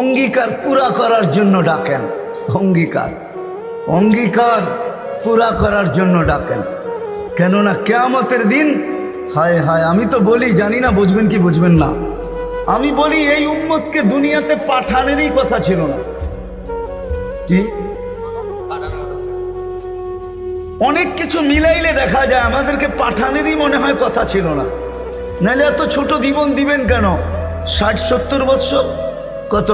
অঙ্গীকার পুরা করার জন্য ডাকেন। অঙ্গীকার অঙ্গীকার পুরা করার জন্য ডাকেন। কেননা কিয়ামতের দিন, হায় হায়, আমি তো বলি, জানি না বুঝবেন কি বুঝবেন না, আমি বলি এই উম্মতকে দুনিয়াতে পাঠানেরই কথা ছিল না। কি অনেক কিছু মিলাইলে দেখা যায় আমাদেরকে পাঠানেরই মনে হয় কথা ছিল না। নাহলে এত ছোট জীবন দিবেন কেন? 60-70 বৎসর, কত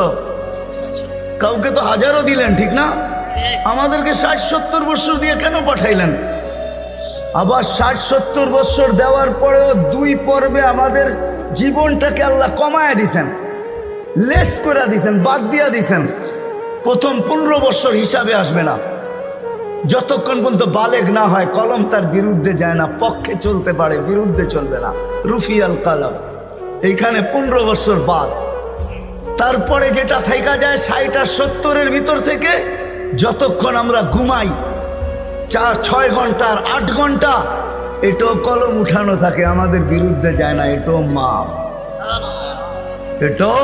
কাউকে তো হাজারও দিলেন, ঠিক না? আমাদেরকে 60-70 বৎসর দিয়ে কেন পাঠাইলেন? আবার 60-70 বৎসর দেওয়ার পরেও 2 পর্বে আমাদের জীবনটাকে আল্লাহ কমায় দিছেন, লেস করে দিছেন, বাদ দিয়া দিছেন। প্রথম 15 বৎসর হিসাবে আসবে না, যতক্ষণ পর্যন্ত বালেগ না হয়, কলম তার বিরুদ্ধে যায় না, পক্ষে চলতে পারে, বিরুদ্ধে চলবে না, রুফিয়াল কালাম। এইখানে 15 বৎসর বাদ। তারপরে যেটা থাইকা যায় 60 আর 70-এর ভিতর থেকে, যতক্ষণ আমরা ঘুমাই 4-6 ঘন্টা আর 8 ঘন্টা, এটাও কলম উঠানো থাকে, আমাদের বিরুদ্ধে যায় না, এটাও মাপ, এটাও।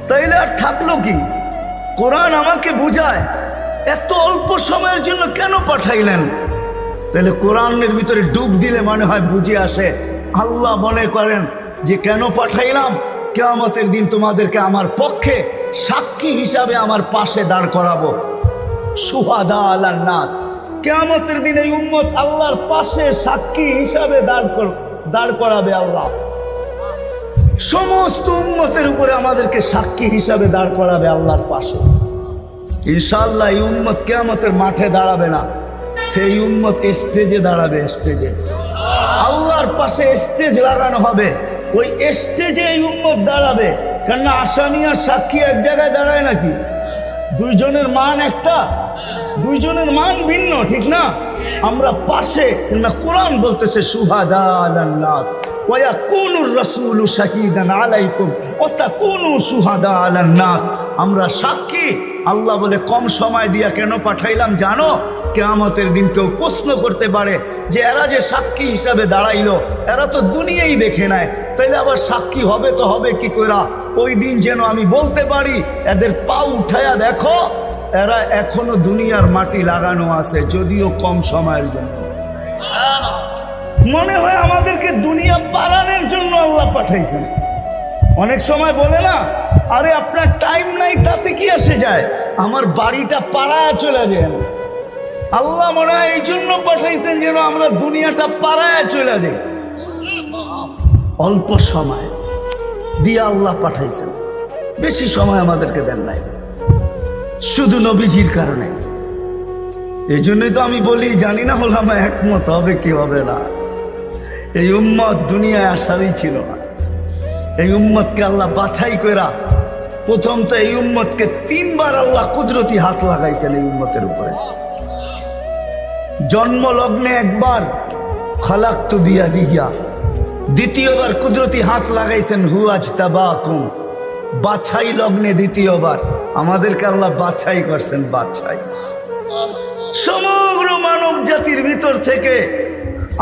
তাইলে আর থাকলো কি? কোরআন আমাকে বুঝায় এত অল্প সময়ের জন্য কেন পাঠাইলেন। তাহলে কোরআনের ভিতরে ডুব দিলে মনে হয় বুঝে আসে। আল্লাহ মনে করেন যে কেন পাঠাইলাম, কিয়ামতের দিন তোমাদেরকে আমার পক্ষে সাক্ষী হিসাবে আমার পাশে দাঁড় করাবো। শুহাদা আলান নাস, কিয়ামতের দিন এই উম্মত আল্লাহর পাশে সাক্ষী হিসাবে দাঁড় করাবে আল্লাহ। সমস্ত উম্মতের উপরে আমাদেরকে সাক্ষী হিসাবে দাঁড় করাবে আল্লাহর পাশে। ইনশাআল্লাহ এই উম্মত কিয়ামতের মাঠে দাঁড়াবে না, এই উম্মত স্টেজে দাঁড়াবে। স্টেজে আল্লাহর পাশে স্টেজ লাগানো হবে, ওই স্টেজে এই উম্মত দাঁড়াবে। কেননা আসামি আর সাক্ষী এক জায়গায় দাঁড়ায় নাকি? দুইজনের মান একটা, দুইজনের মান ভিন্ন, ঠিক না? আমরা পাশে, না কোরআন বলতেছে শুহাদা আলান নাস ওয়া ইয়াকুনুর রাসূলু শাহীদান আলাইকুম ওয়া তাকুনু শুহাদা আলান নাস। আমরা সাক্ষী। আল্লাহ বলে কম সময় দিয়া কেন পাঠাইলাম জানো? কিয়ামতের দিন কেউ প্রশ্ন করতে পারে যে এরা যে সাক্ষী হিসাবে দাঁড়াইলো, এরা তো দুনিয়াই দেখে নেয়, তাইলে আবার সাক্ষী হবে তো হবে কি কইরা? ওই দিন যেন আমি বলতে পারি এদের পা উঠায়া দেখো, এরা এখনো দুনিয়ার মাটি লাগানো আছে, যদিও কম সময়ের জন্য। মনে হয় আমাদেরকে দুনিয়া পালানোর জন্য আল্লাহ পাঠাইছেন। অনেক সময় বলে না, আরে আপনার টাইম নাই, তাতে কি আসে যায়, আমার বাড়িটা পাড়ায় চলে যায়। আল্লাহ মনে হয় এই জন্য পাঠাইছেন যেন আমরা দুনিয়াটা পাড়ায় চলে যাই। অল্প সময় দিয়ে আল্লাহ পাঠাইছেন, বেশি সময় আমাদেরকে দেন নাই, শুধু নবীজির কারণে। এই জন্যই তো আমি বলি, জানি না ওলামা একমত হবে কি হবে না, এই উম্মত দুনিয়ায় আসারই ছিল না। এই উম্মতকে আল্লাহ বাছাই কইরা, প্রথম তো এই উম্মতকে 3 বার আল্লাহ কুদরতি হাত লাগাইছেন এই উম্মতের উপরে। জন্মলগ্নে একবার খালাকতু বিয়াদিহি, দ্বিতীয়বার কুদরতি হাত লাগাইছেন হুয়াজতাবাকুম, বাছাই লগ্নে দ্বিতীয়বার আমাদেরকে আল্লাহ বাছাই করছেন। বাছাই সমগ্র মানব জাতির ভিতর থেকে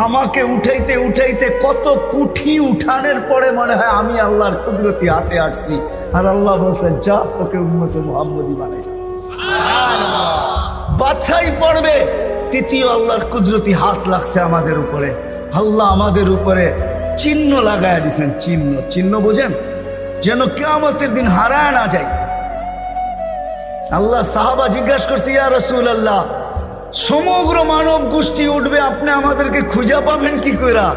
আমাকে উঠাইতে উঠাইতে কত কুঠি উঠানের পরে মনে হয় আমি আল্লাহর কুদরতি হাতে আসছি, আর আল্লাহ বলছে যা তোকে উম্মতে মুহাম্মদী বানাইছে। বাছাই পড়বে তৃতীয় আল্লাহর কুদরতি হাত লাগছে আমাদের উপরে। আল্লাহ আমাদের উপরে চিহ্ন লাগায় দিয়েছেন। চিহ্ন, চিহ্ন বোঝেন, যেন কিয়ামতের দিন হারায় না যায়। আল্লাহ সাহাবা জিজ্ঞাসা করছে, ইয়া রাসূলুল্লাহ, সমগ্র মানব গোষ্ঠী উঠবে, আপনি আমাদেরকে খুঁজে পাবেন কি কইরা?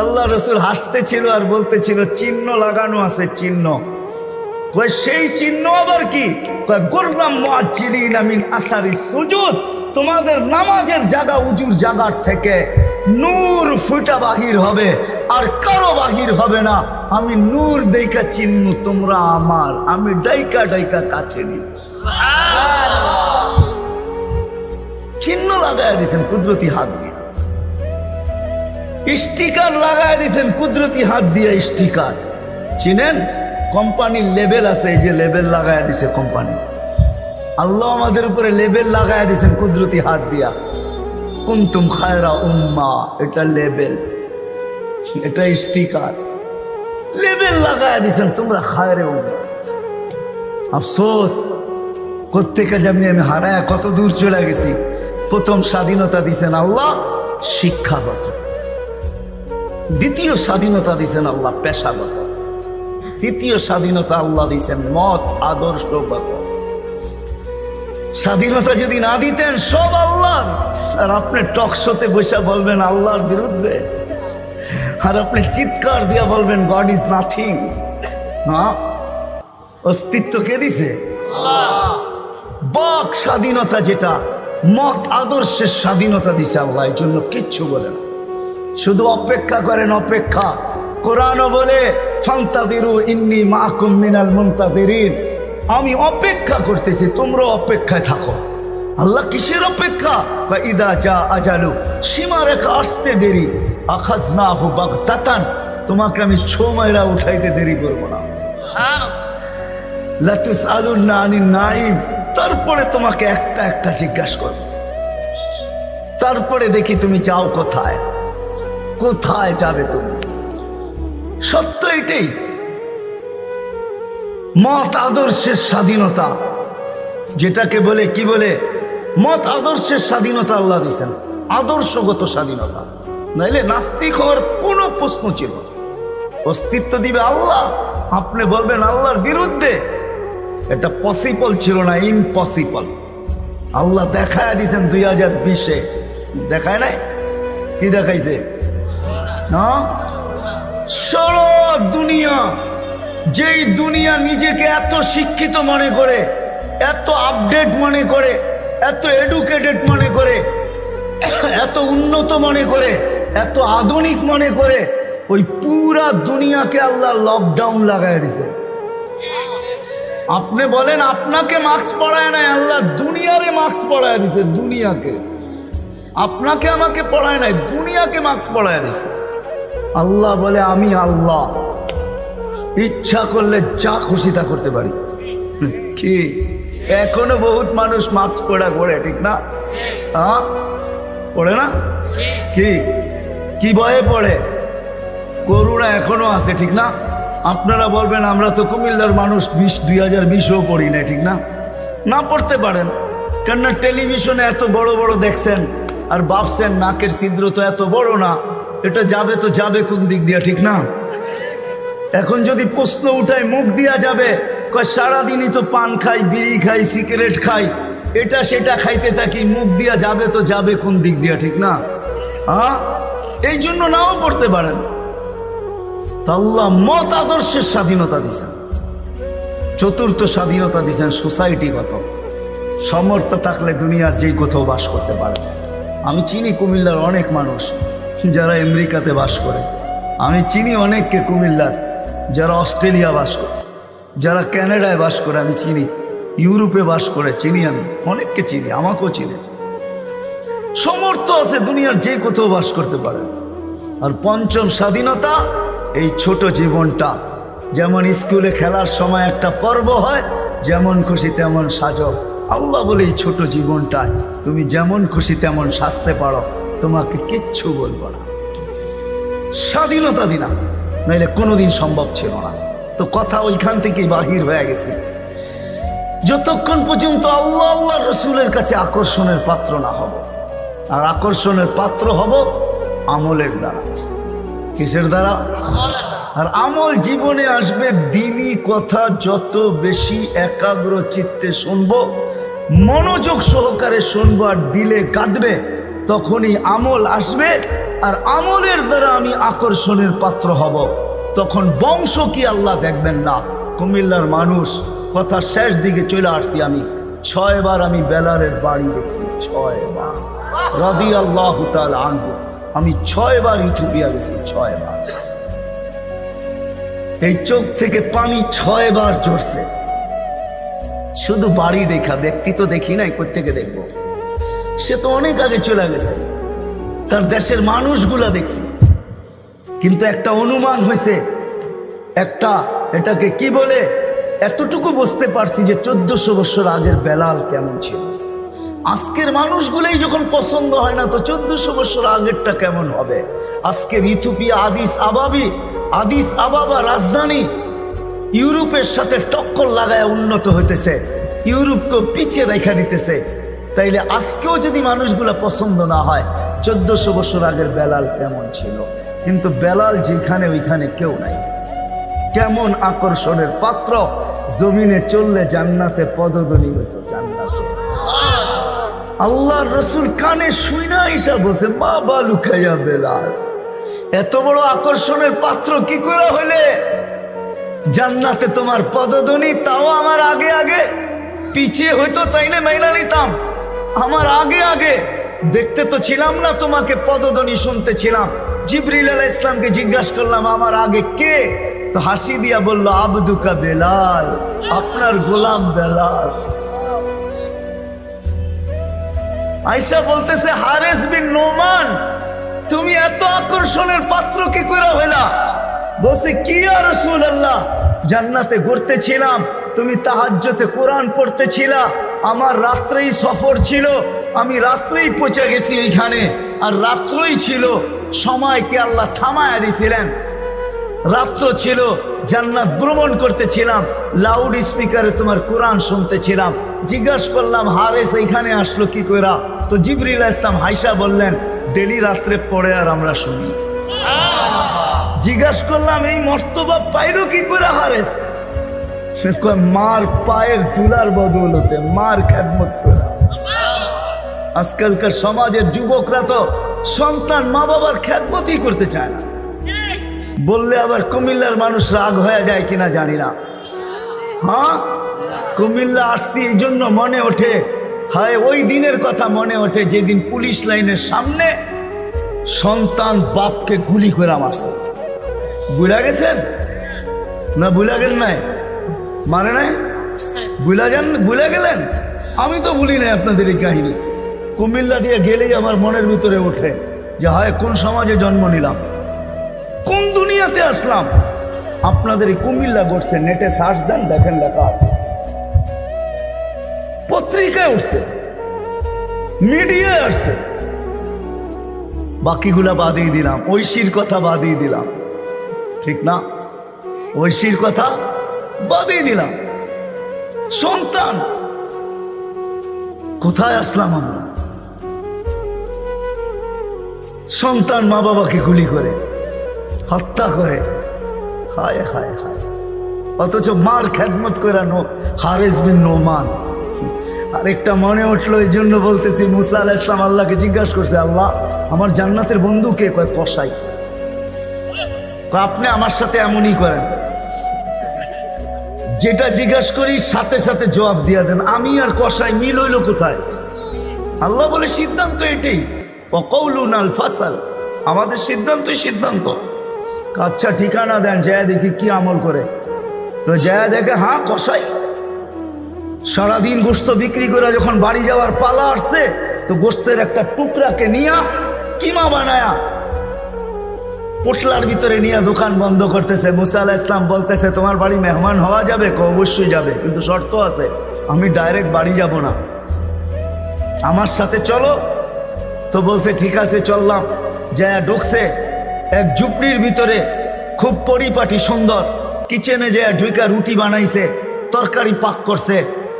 আল্লাহ রাসূল হাসতেছিল আর বলতেছিল চিহ্ন লাগানো আছে। চিহ্ন কয় সেই চিহ্ন আবার কি? কয় গুররাম মুআজ্জিলিনা মিন আসারিস সুজুদ, তোমাদের নামাজের জায়গা উজুর জায়গার থেকে নূর ফুটা বাহির হবে, আর কারো বাহির হবে না। আমি নূর দেইখা চিহ্ন তোমরা আমার, আমি ডাইকা ডাইকা কাছে নি। চিহ্ন লাগায় দিয়েছেন কুদরতি হাত দিয়ে, স্টিকার লাগায় দিয়েছেন কুদরতি হাত দিয়ে। স্টিকার চিনেন? কোম্পানির লেবেল আছে, এই যে লেবেল লাগায় দিছে কোম্পানি। আল্লাহ আমাদের উপরে লেবেল লাগায় দিয়েছেন কুদরতি হাত দিয়া। কুনতুম খায়রা উম্মাহ, এটা লেবেল, এটা স্টিকার, লেবেল লাগায় দিয়েছেন তোমরা খায়রে উম্মাহ। আফসোস কোত্থেকে যেমনি আমি হারায় কত দূর চলে গেছি। প্রথম স্বাধীনতা দিছেন আল্লাহ শিক্ষাগত, দ্বিতীয় স্বাধীনতা দিছেন আল্লাহ পেশাগত, তৃতীয় স্বাধীনতা আল্লাহ দিছেন মত আদর্শগত। স্বাধীনতা যদি না দিতেন সব আল্লাহর, আর আপনি টকশোতে বসে বলবেন আল্লাহর বিরুদ্ধে, আর আপনি চিৎকার দিয়া বলবেন গড ইজ নাথিং। না, অস্তিত্ব কে দিছে? বাক স্বাধীনতা যেটা, মত আদর্শের স্বাধীনতা দিছে আল্লাহ, এই জন্য কিচ্ছু বলে না, শুধু অপেক্ষা করেন অপেক্ষা। কোরআনও বলে ফান্তাযিরু ইন্নী মাআকুম মিনাল মুনতাযিরিন, আমি অপেক্ষা করতেছি তোমরা অপেক্ষায় থাকো। আল্লাহ কিসের অপেক্ষা? ইদা জা আজালু, সীমারেখা আসতে দেরি, আখাযনাহু বাগতাতান, তোমাকে আমি ছো মাইরা উঠাইতে দেরি করবো না। লা তুসআলুন্না আনিন নাঈম, তারপরে তোমাকে একটা একটা জিজ্ঞাসা করব, তারপরে দেখি তুমি যাও কোথায়, কোথায় যাবে তুমি। সত্য এটাই, মত আদর্শের স্বাধীনতা যেটাকে বলে, কি বলে, মত আদর্শের স্বাধীনতা আল্লাহ দিয়েছেন, আদর্শগত স্বাধীনতা, নাইলে নাস্তিক হওয়ার কোনো প্রশ্ন ছিল না। অস্তিত্ব দিবে আল্লাহ, আপনি বলবেন আল্লাহর বিরুদ্ধে, এটা পসিবল ছিল না, ইম্পসিবল। আল্লাহ দেখায় দিয়েছেন 2020-এ, দেখায় নাই? কি দেখাইছে? সারা দুনিয়া, যেই দুনিয়া নিজেকে এত শিক্ষিত মনে করে, এত আপডেট মনে করে, এত এডুকেটেড মনে করে, এত উন্নত মনে করে, এত আধুনিক মনে করে, ওই পুরা দুনিয়াকে আল্লাহ লকডাউন লাগাই দিছে। আপনি বলেন আপনাকে মাস্ক পরায় নাই, আল্লাহ দুনিয়ারে মাস্ক পরায় দিছে, দুনিয়াকে। আপনাকে আমাকে পড়ায় নাই, দুনিয়াকে মাস্ক পরায় দিছে। আল্লাহ বলে আমি আল্লাহ, ইচ্ছা করলে যা খুশি তা করতে পারি। কি এখনো বহুত মানুষ মাস্ক পড়া করে, ঠিক না? হ্যাঁ, পড়ে না? কি কি ভয়ে পড়ে? করুণা এখনো আছে, ঠিক না? আপনারা বলবেন আমরা তো কুমিল্লার মানুষ, 2020-ও পড়ি না, ঠিক না? না পড়তে পারেন, কেননা টেলিভিশনে এত বড় বড় দেখছেন, আর ভাবছেন নাকের ছিদ্র তো এত বড় না, এটা যাবে তো যাবে কোন দিক দিয়া, ঠিক না? এখন যদি প্রশ্ন উঠায় মুখ দিয়া যাবে, সারাদিনই তো পান খাই, বিড়ি খাই, সিগারেট খাই, এটা সেটা খাইতে থাকি, মুখ দিয়া যাবে তো যাবে কোন দিক দিয়া, ঠিক না? হ্যাঁ, এই জন্য নাও পড়তে পারেন। আল্লাহ মত আদর্শের স্বাধীনতা দিয়েছেন। চতুর্থ স্বাধীনতা দিয়েছেন সোসাইটিগত, সমর্থ থাকলে দুনিয়ার যেই কোথাও বাস করতে পারে। আমি চিনি কুমিল্লার অনেক মানুষ যারা আমেরিকাতে বাস করে, আমি চিনি অনেককে কুমিল্লার যারা অস্ট্রেলিয়া বাস করে, যারা ক্যানাডায় বাস করে, আমি চিনি ইউরোপে বাস করে, চিনি, আমি অনেককে চিনি, আমাকেও চিনি। সমর্থ আছে, দুনিয়ার যে কোথাও বাস করতে পারে। আর পঞ্চম স্বাধীনতা, এই ছোট জীবনটা, যেমন স্কুলে খেলার সময় একটা পর্ব হয়, যেমন খুশি তেমন সাজো। আল্লাহ বলে এই ছোট জীবনটায় তুমি যেমন খুশি তেমন সাজতে পারো, তোমাকে কিচ্ছু বলবো না। স্বাধীনতা দিনা, নাইলে কোনোদিন সম্ভব ছিল না। তো কথা ওইখান থেকেই বাহির হয়ে গেছে। যতক্ষণ পর্যন্ত আল্লাহ আল্লাহ রসুলের কাছে আকর্ষণের পাত্র না হব, আর আকর্ষণের পাত্র হব আমলের দ্বারা। কিসের দ্বারা? আর আমল জীবনে আসবে দ্বীনি কথা যত বেশি একাগ্র চিত্তে শুনবো, মনোযোগ সহকারে শুনবো, আর দিলে কাঁদবে, তখনই আমল আসবে। আর আমলের দ্বারা আমি আকর্ষণের পাত্র হব। তখন বংশ কি আল্লাহ দেখবেন না। কুমিল্লার মানুষ, কথা শেষ দিকে চলে আসছি, আমি 6 বার আমি বেলালের বাড়ি দেখছি, 6 বার রাদিয়াল্লাহু তাআলা আনহু। আমি 6 বার ইথিওপিয়া গেছি, 6 বার। এই চোখ থেকে পানি 6 বার ঝরছে, শুধু বাড়ি দেখা, ব্যক্তি তো দেখি নাই, কোত্থেকে দেখবো? সে তো অনেক আগে চলে গেছে, তার দেশের মানুষগুলা দেখছি। কিন্তু একটা অনুমান হয়েছে, একটা এটাকে কি বলে, এতটুকু বুঝতে পারছি যে 1400 বছর আগের বেলাল কেমন ছিল। আজকের মানুষগুলোই যখন পছন্দ হয় না, তো 1400 বছর আগেরটা কেমন হবে? আজকের ইথিওপিয়া আদিস আবাবা রাজধানী, ইউরোপের সাথে টক্কর লাগায় উন্নত হইতেছে, ইউরোপকেও পিছিয়ে রেখা দিতেছে। তাইলে আজকেও যদি মানুষগুলা পছন্দ না হয়, 1400 বছর আগের বেলাল কেমন ছিল? কিন্তু বেলাল যেখানে ওইখানে কেউ নাই। কেমন আকর্ষণের পাত্র, জমিনে চললে জান্নাতে পদধ্বনি হতো, জান্নাতে। আল্লাহর রসুল কানে শুইনা ঈসা বলছে, মা বালু খাইয়া বেলাল, এত বড় আকর্ষণের পাত্র কি করে হইলে? জান্নাতে তোমার পদধ্বনি, তাও আমার আগে আগে। পিছিয়ে হইতো তাই না মাইনা নিতাম, আমার আগে আগে। দেখতে তো ছিলাম না, তোমাকে পদধ্বনি শুনতে ছিলাম। জিবরিল আলাইহিস সালামকে জিজ্ঞাসা করলাম, আমার আগে কে? তো হাসি দিয়া বলল, আবদুকা বেলাল, আপনার গোলাম বেলাল। আয়েশা বলতেছে, হারেস বিন নোমান, তুমি এত আকর্ষণের পাত্র কি করে হইলা? বলছে, কি ইয়া রাসূলুল্লাহ, জান্নাতে ঘুরতেছিলাম, তুমি তাহাজ্জুদে কোরআন পড়তেছিলা, আমার রাত্রেই সফর ছিল, আমি রাত্রেই পৌঁছে গেছি ওইখানে, আর রাত্রই ছিল, সময়কে আল্লাহ থামায়া দিছিলেন। রাত্র ছিল, জান্নাত ভ্রমণ করতেছিলাম, লাউড স্পিকারে তোমার কোরআন শুনতেছিলাম। জিজ্ঞাসা করলাম, হারেস এইখানে আসলো কি কইরা? তো জিবরিল আলাইহিস সালাম হাইসা বললেন, ডেলি রাত্রে পড়ে আর আমরা শুনি। জিজ্ঞাসা করলাম, এই মর্তবা পাইলো কি করে হারেস? সে কয়, মার পায়ের তুলার বদৌলতে, মার খেদমত করে। আজকালকার সমাজের যুবকরা তো সন্তান মা বাবার খেদমতই করতে চায় না। বললে আবার কুমিল্লার মানুষ রাগ হয়ে যায় কিনা জানি না। হ্যাঁ, কুমিল্লা আসছি এই জন্য মনে ওঠে, হায় ওই দিনের কথা মনে ওঠে যেদিন পুলিশ লাইনের সামনে সন্তান বাপকে গুলি করে মারছে। বুঝা গেছেন না? বুঝা গেল নাই? মানে নাই? বুঝা গেলেন? আমি তো ভুলি নাই আপনাদের এই কাহিনী। কুমিল্লা দিয়ে গেলেই আমার মনের ভিতরে ওঠে যে হায় কোন সমাজে জন্ম নিলাম, কোন দুনিয়াতে আসলাম। আপনাদের এই কুমিল্লা ঘটছে, নেটে সার্চ দেন, দেখেন লেখা আছে, পত্রিকায় উঠছে, মিডিয়ায় আসছে। বাকিগুলা বাদিয়ে দিলাম, ঐশীর কথা বাদিয়ে দিলাম, ঠিক না? ঐশীর কথা বাদিয়ে দিলাম। সন্তান, কোথায় আসলাম আমরা? সন্তান মা বাবাকে গুলি করে, হত্যা করে, হায় হায় হায়। অথচ মার খেদমত করে হারেস বিন নোমান। আরেকটা মনে উঠলো, এই জন্য বলতেছি, মুসা আলাইহিস সালাম আল্লাহকে জিজ্ঞাসা করছে, আল্লাহ আমার জান্নাতের বন্ধু কে? কয় কসাই। আপনি আমার সাথে এমনই করেন, যেটা জিজ্ঞাসা করি সাথে সাথে জবাব দিয়া দেন, আমি আর কসাই মিল হইল কোথায়? আল্লাহ বলে, সিদ্ধান্ত এটাই, ওয়াকাউলুন আল ফাসাল, আমাদের সিদ্ধান্তই সিদ্ধান্ত। আচ্ছা ঠিকানা দেন, যায় দেখি কি আমল করে। তো যায় দেখে, হ্যাঁ কসাই। সারাদিন গোস্ত বিক্রি করে যখন বাড়ি যাওয়ার পালা আসছে, তো গোস্তের একটা টুকরাকে নিয়া কিমা বানায়া পোটলার ভিতরে নিয়ে দোকান বন্ধ করতেছে। মুসা আলাইহিস সালাম বলতেছে, তোমার বাড়ি মেহমান হওয়া যাবে? অবশ্যই যাবে, কিন্তু শর্ত আছে, আমি ডাইরেক্ট বাড়ি যাব না, আমার সাথে চলো। তো বলছে ঠিক আছে চললাম। যায় ঢুকছে এক ঝুপড়ির ভিতরে, খুব পরিপাটি সুন্দর। কিচেনে যায় ঢুকা রুটি বানাইছে, তরকারি পাক করছে,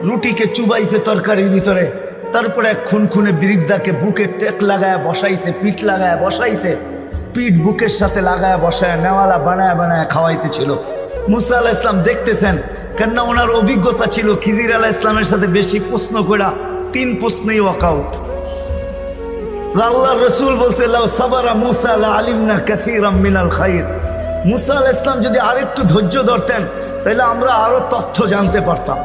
রুটিকে চুবাইছে তরকারির ভিতরে। তারপরে এক খুনখুনে বৃদ্ধাকে বুকে টেক লাগায় বসাইছে, পিঠ লাগায় বসাইছে, পিঠ বুকের সাথে লাগায় বসায় নেওয়ালা বানায় বানায় খাওয়াইতেছিল। মুসা আলাইহিস সালাম দেখতেছেন, কেননা ওনার অভিজ্ঞতা ছিল খিজির আলাইহিস সালামের সাথে বেশি প্রশ্ন করা, 3 প্রশ্নেই ওয়াকআউট। আল্লাহর রাসূল বলছে, লাউ সাবারা মুসা লা আলিমনা কাসীরাম মিনাল খাইর। মুসা আলাইহিস সালাম যদি আরেকটু ধৈর্য ধরতেন, তাহলে আমরা আরো তথ্য জানতে পারতাম।